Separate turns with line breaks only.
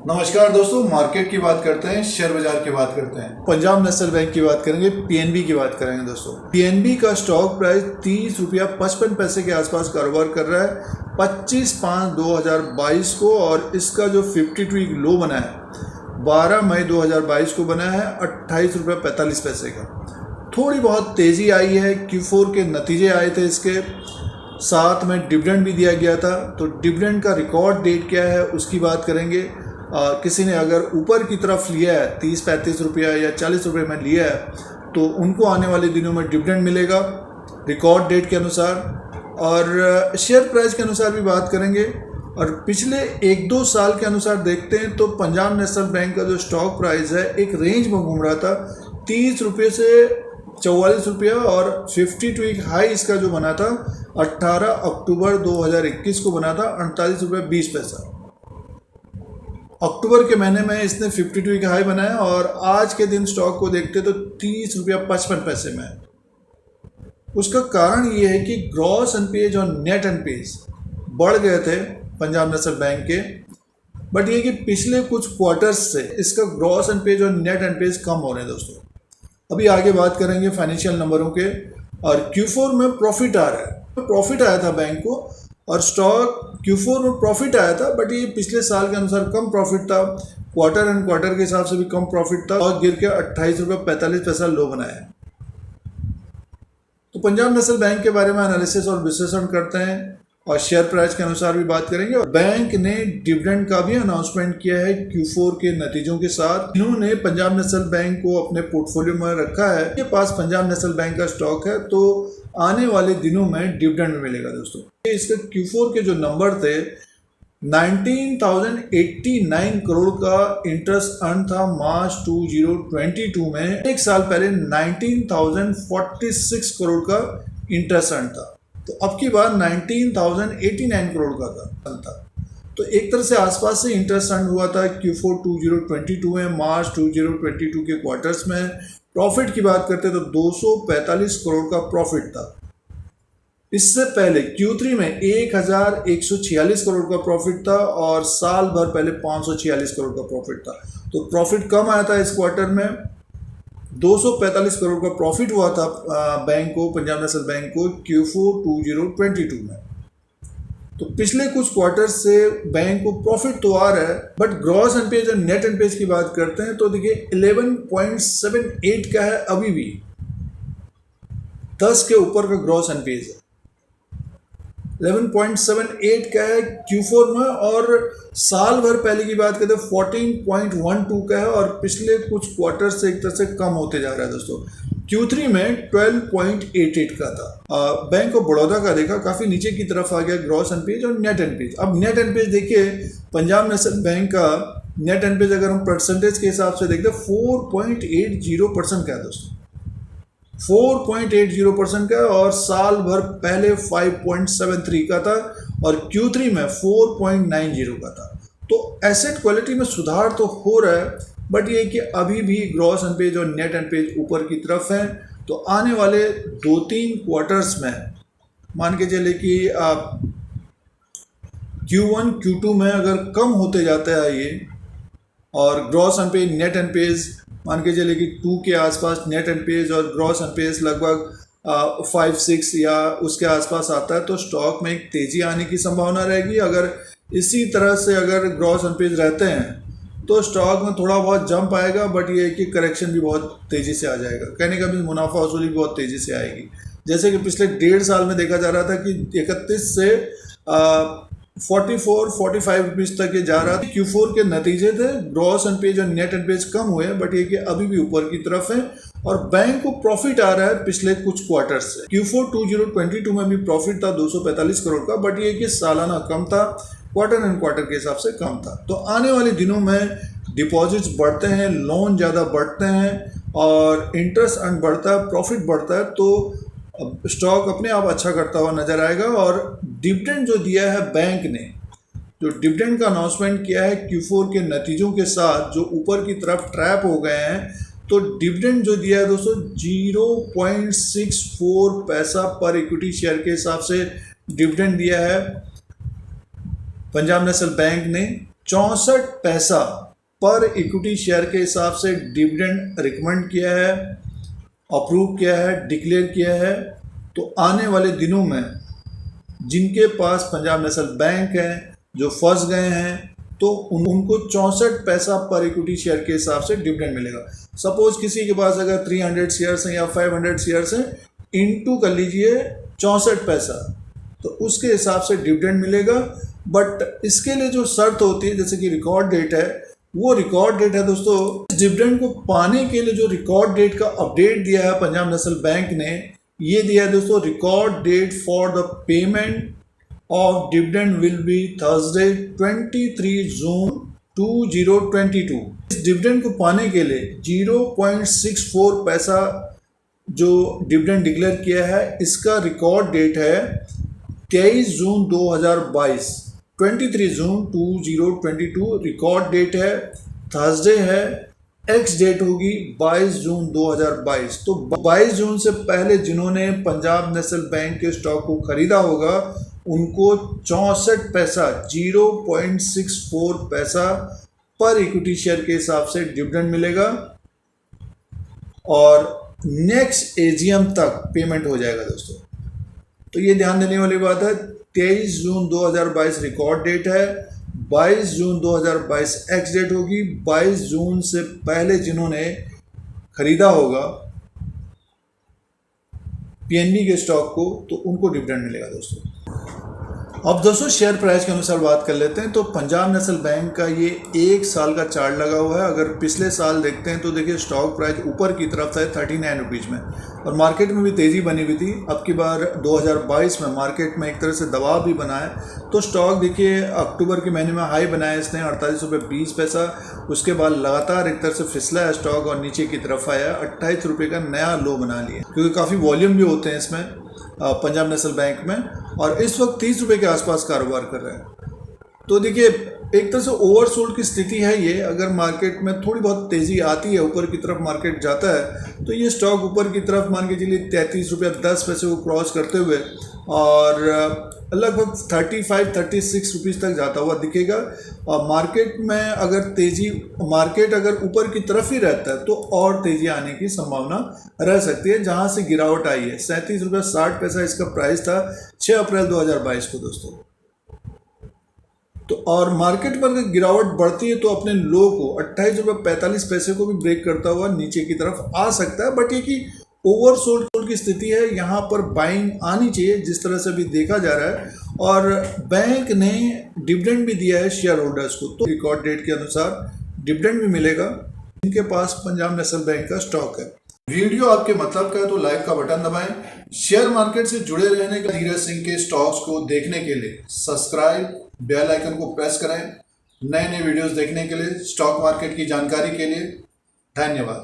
नमस्कार दोस्तों, मार्केट की बात करते हैं, शेयर बाजार की बात करते हैं। पंजाब नेशनल बैंक की बात करेंगे, पीएनबी की बात करेंगे। दोस्तों पीएनबी का स्टॉक प्राइस 30 रुपया 55 पैसे के आसपास कारोबार कर रहा है 25/5/2022 को, और इसका जो 52 वीक लो बना है 12 मई 2022 को बना है 28 रुपया 45 पैसे का। थोड़ी बहुत तेज़ी आई है, Q4 के नतीजे आए थे, इसके साथ में डिविडेंड भी दिया गया था। तो डिविडेंड का रिकॉर्ड डेट क्या है उसकी बात करेंगे। किसी ने अगर ऊपर की तरफ लिया है 30-35 रुपया या 40 रुपये में लिया है तो उनको आने वाले दिनों में डिविडेंड मिलेगा रिकॉर्ड डेट के अनुसार। और शेयर प्राइस के अनुसार भी बात करेंगे, और पिछले 1-2 साल के अनुसार देखते हैं तो पंजाब नेशनल बैंक का जो स्टॉक प्राइस है एक रेंज में घूम रहा था 30 रुपये से 44 रुपया, और 52 वीक हाई इसका जो बना था 18 अक्टूबर 2021 को बना था 48 रुपया 20 पैसा। अक्टूबर के महीने में इसने 52 का हाई बनाया, और आज के दिन स्टॉक को देखते तो 30 रुपया 55 पैसे में है। उसका कारण ये है कि ग्रॉस एनपीएज और नेट एनपीएज बढ़ गए थे पंजाब नेशनल बैंक के, बट ये कि पिछले कुछ क्वार्टर्स से इसका ग्रॉस एनपीएज और नेट एनपीएज कम हो रहे हैं। दोस्तों अभी आगे बात करेंगे फाइनेंशियल नंबरों के, और Q4 में प्रॉफिट आ रहा है। प्रॉफिट आया था बैंक को, और स्टॉक Q4 में प्रॉफिट आया था, बट ये पिछले साल के अनुसार कम प्रॉफिट था। क्वार्टर एंड क्वार्टर के हिसाब से भी कम प्रॉफिट था, और गिर के 28 रुपये 45 पैसा लो बनाया है। तो पंजाब नेशनल बैंक के बारे में एनालिसिस और विश्लेषण करते हैं, और शेयर प्राइस के अनुसार भी बात करेंगे। और बैंक ने डिविडेंड का भी अनाउंसमेंट किया है Q4 के नतीजों के साथ। इन्होंने पंजाब नेशनल बैंक को अपने पोर्टफोलियो में रखा है, के पास पंजाब नेशनल बैंक का स्टॉक है, तो आने वाले दिनों में डिविडेंड मिलेगा। दोस्तों इसके Q4 के जो नंबर थे 19,089 करोड़ का इंटरेस्ट अर्न था मार्च 2022 में। एक साल पहले 19,046 करोड़ का इंटरेस्ट अर्न था, तो अब की बार 19,089 करोड़ का था। तो एक तरह से आसपास से इंटरेस्ट अर्न हुआ था Q4 2022 में। मार्च 2022 के क्वार्टर्स में प्रॉफिट की बात करते तो 245 करोड़ का प्रॉफिट था। इससे पहले Q3 में 1,146 करोड़ का प्रॉफिट था, और साल भर पहले 546 करोड़ का प्रॉफिट था। तो प्रॉफिट कम आया था इस क्वार्टर में, 245 करोड़ का प्रॉफिट हुआ था बैंक को, पंजाब नेशनल बैंक को Q4 2022 में। तो पिछले कुछ क्वार्टर से बैंक को प्रॉफिट तो आ रहा है, बट ग्रॉस एनपीएज और नेट एनपीएज की बात करते हैं तो देखिए 11.78 का है, अभी भी 10 के ऊपर का ग्रॉस एनपीएज है। 11.78 का है Q4 में, और साल भर पहले की बात करते 14.12 का है, और पिछले कुछ क्वार्टर से एक तरह से कम होते जा रहा है। दोस्तों Q3 में 12.88 का था। बैंक ऑफ बड़ौदा का देखा काफ़ी नीचे की तरफ आ गया ग्रॉस एनपीएज और नेट एनपीएज। अब नेट एनपीएज देखिए, पंजाब नेशनल बैंक का नेट एनपीएज अगर हम परसेंटेज के हिसाब से देखते 4.80% का है। दोस्तों 4.80% का, और साल भर पहले 5.73 का था, और Q3 में 4.90 का था। तो एसेट क्वालिटी में सुधार तो हो रहा है, बट ये कि अभी भी ग्रॉस एनपीएज और नेट एनपीएज ऊपर की तरफ है। तो आने वाले 2-3 क्वार्टर्स में मान के चले कि Q1 Q2 में अगर कम होते जाता है ये, और ग्रॉस एनपीएज नेट एनपीएज मान के चले कि 2 के आसपास नेट एनपीएज और ग्रॉस एनपीएज लगभग 5-6 या उसके आसपास आता है, तो स्टॉक में एक तेज़ी आने की संभावना रहेगी। अगर इसी तरह से अगर ग्रॉस एनपीएज रहते हैं तो स्टॉक में थोड़ा बहुत जंप आएगा, बट ये है कि करेक्शन भी बहुत तेज़ी से आ जाएगा। कहने का भी मुनाफा वसूली भी बहुत तेज़ी से आएगी। जैसे कि पिछले 1.5 साल में देखा जा रहा था कि 31 से 44-45 रुपीज़ तक ये जा रहा था। Q4 के नतीजे थे, ग्रॉस एनपीएज और नेट एनपीएज कम हुए, बट ये कि अभी भी ऊपर की तरफ है, और बैंक को प्रॉफिट आ रहा है पिछले कुछ क्वार्टर से। Q4 2022 में भी प्रॉफिट था 245 करोड़ का, बट ये कि सालाना कम था, क्वार्टर एंड क्वार्टर के हिसाब से कम था। तो आने वाले दिनों में डिपॉजिट्स बढ़ते हैं, लोन ज़्यादा बढ़ते हैं, और इंटरेस्ट अर्न बढ़ता है, प्रॉफिट बढ़ता है, तो स्टॉक अपने आप अच्छा करता हुआ नजर आएगा। और डिविडेंड जो दिया है बैंक ने, जो डिविडेंड का अनाउंसमेंट किया है Q4 के नतीजों के साथ, जो ऊपर की तरफ ट्रैप हो गए हैं, तो डिविडेंड जो दिया है दोस्तों 0.64 पैसा पर इक्विटी शेयर के हिसाब से डिविडेंड दिया है पंजाब नेशनल बैंक ने। 64 पैसा पर इक्विटी शेयर के हिसाब से डिविडेंड रिकमेंड किया है, अप्रूव किया है, डिक्लेयर किया है। तो आने वाले दिनों में जिनके पास पंजाब नेशनल बैंक है, जो फंस गए हैं, तो उनको 64 पैसा पर इक्विटी शेयर के हिसाब से डिविडेंड मिलेगा। सपोज किसी के पास अगर 300 शेयर्स हैं या 500 शेयर्स हैं, इनटू कर लीजिए 64 पैसा, तो उसके हिसाब से डिविडेंड मिलेगा। बट इसके लिए जो शर्त होती है, जैसे कि रिकॉर्ड डेट है, वो रिकॉर्ड डेट है दोस्तों। इस डिविडेंड को पाने के लिए जो रिकॉर्ड डेट का अपडेट दिया है पंजाब नेशनल बैंक ने, ये दिया है दोस्तों, record date for the payment of dividend will be Thursday 23 June 2022। इस डिविडेंड को पाने के लिए 0.64 पैसा जो डिविडेंड डिक्लेयर किया है, इसका रिकॉर्ड डेट है 23 जून 2022। 23 जून 2022 रिकॉर्ड डेट है, थर्सडे है, एक्स डेट होगी 22 जून 2022। तो 22 जून से पहले जिन्होंने पंजाब नेशनल बैंक के स्टॉक को खरीदा होगा, उनको 64 पैसा 0.64 पैसा पर इक्विटी शेयर के हिसाब से डिविडेंड मिलेगा और नेक्स्ट एजीएम तक पेमेंट हो जाएगा दोस्तों। तो ये ध्यान देने वाली बात है। 23 जून 2022 रिकॉर्ड डेट है, 22 जून 2022 एक्स डेट होगी। 22 जून से पहले जिन्होंने खरीदा होगा पीएनबी के स्टॉक को, तो उनको डिविडेंड मिलेगा दोस्तों। अब दोस्तों शेयर प्राइस के अनुसार बात कर लेते हैं। तो पंजाब नेशनल बैंक का ये 1 साल का चार्ट लगा हुआ है। अगर पिछले साल देखते हैं तो देखिए स्टॉक प्राइस ऊपर की तरफ था 39 रुपीज़ में, और मार्केट में भी तेज़ी बनी हुई थी। अब की बार 2022 में मार्केट में एक तरह से दबाव भी बना है। तो स्टॉक देखिए अक्टूबर के महीने में हाई बनाया इसने 48 रुपये 20 पैसा, उसके बाद लगातार एक तरह से फिसला है स्टॉक और नीचे की तरफ आया, 28 रुपये का नया लो बना लिया, क्योंकि काफ़ी वॉल्यूम भी होते हैं इसमें पंजाब नेशनल बैंक में, और इस वक्त 30 रुपये के आसपास कारोबार कर रहे हैं। तो देखिए एक तरह से ओवरसोल्ड की स्थिति है ये। अगर मार्केट में थोड़ी बहुत तेज़ी आती है, ऊपर की तरफ मार्केट जाता है, तो ये स्टॉक ऊपर की तरफ मान के चलिए 33 रुपये 10 पैसे को क्रॉस करते हुए और लगभग 35-36 रुपीज़ तक जाता हुआ दिखेगा। और मार्केट में अगर तेज़ी, मार्केट अगर ऊपर की तरफ ही रहता है तो और तेज़ी आने की संभावना रह सकती है। जहां से गिरावट आई है 37 रुपये 60 पैसा इसका प्राइस था 6 अप्रैल 2022 को दोस्तों। तो और मार्केट पर अगर गिरावट बढ़ती है तो अपने लो को 28 रुपये 45 पैसे को भी ब्रेक करता हुआ नीचे की तरफ आ सकता है। बट ये कि ओवरसोल्ड की स्थिति है, यहाँ पर बाइंग आनी चाहिए जिस तरह से भी देखा जा रहा है। और बैंक ने डिविडेंड भी दिया है शेयर होल्डर्स को, तो रिकॉर्ड डेट के अनुसार डिविडेंड भी मिलेगा जिनके पास पंजाब नेशनल बैंक का स्टॉक है। वीडियो आपके मतलब का है तो लाइक का बटन दबाएं। शेयर मार्केट से जुड़े रहने के धीरज सिंह के स्टॉक्स को देखने के लिए सब्सक्राइब, बेल आइकन को प्रेस करें। नए नए वीडियोस देखने के लिए, स्टॉक मार्केट की जानकारी के लिए धन्यवाद।